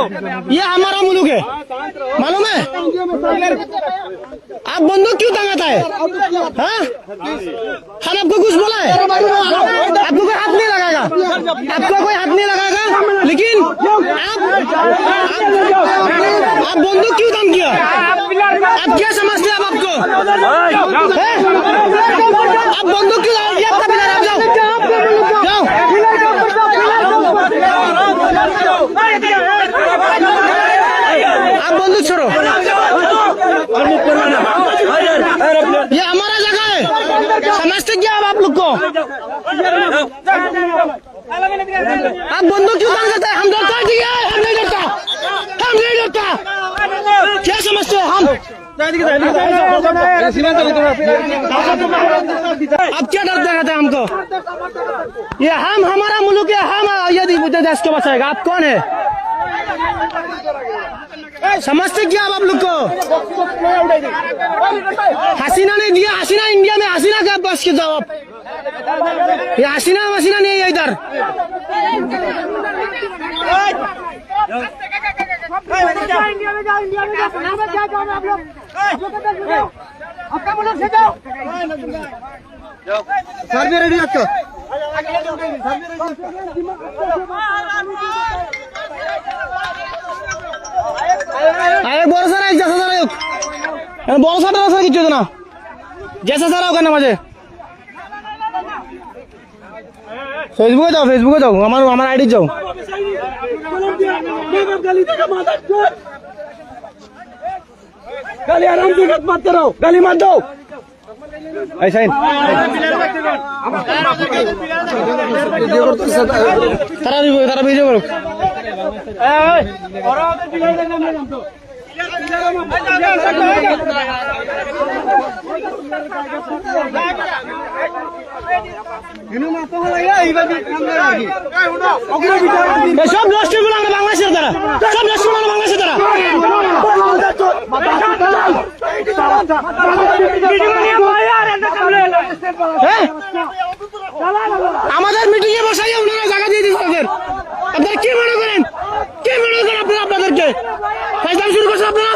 ये हमारा मुल्क है, मालूम है? आप बंदूक क्यों टांगाता है? हाँ? हम आपको कुछ बोला है? आपको कोई हाथ नहीं लगाएगा, आपको कोई हाथ नहीं लगाएगा, लेकिन आप बंदूक क्यों टांग किया? आप क्या समझते हैं? आप आपको आप बंदूक क्यों टांग किया? आपका पिलर, आप जाओ जाओ। आप बंदूक छोड़ो, ये हमारा जगह है, समझते क्या आप लोग को? आप बंदूक क्यों टांग देते हैं? हम डरता है, हम नहीं डरता, हम नहीं डरता। क्या समझते हो? हम आप क्या डरते रहते हैं हमको? ये हम, हमारा मुल्क है, हम यदि देश को बचाएगा। आप कौन है? समझते क्या आप लोग को? हसीना ने दिया, हसीना इंडिया में, हसीना का बस के जाओ आप। ये हसीना मसीना नहीं है इधर। इंडिया में जाओ, इंडिया में जाओ, क्या जाओ आप लोग? आपका मुल्क से जाओ। सर भी रेडी आपको? अरे बोल सर, एक जैसा सर बोल सर किचू ना जैसा सर होगा ना मुझे फेसबुके जाओ हमार आईडी जाओ। गाली आराम से मत करो, गाली मत दो ऐसा ही। तारा वीडियो करो। সব নষ্ট করে আমরা বাংলাদেশের দ্বারা, সব নষ্ট করে বাংলাদেশের দ্বারা। আমাদের মিটিং এ বসাইয়া ওনারা জায়গা দিয়ে দিচ্ছে। আপনারা কি মনে করেন? কি মনে করেন আপনারা? আপনাদেরকে ফাইজলামি শুরু করছেন আপনারা।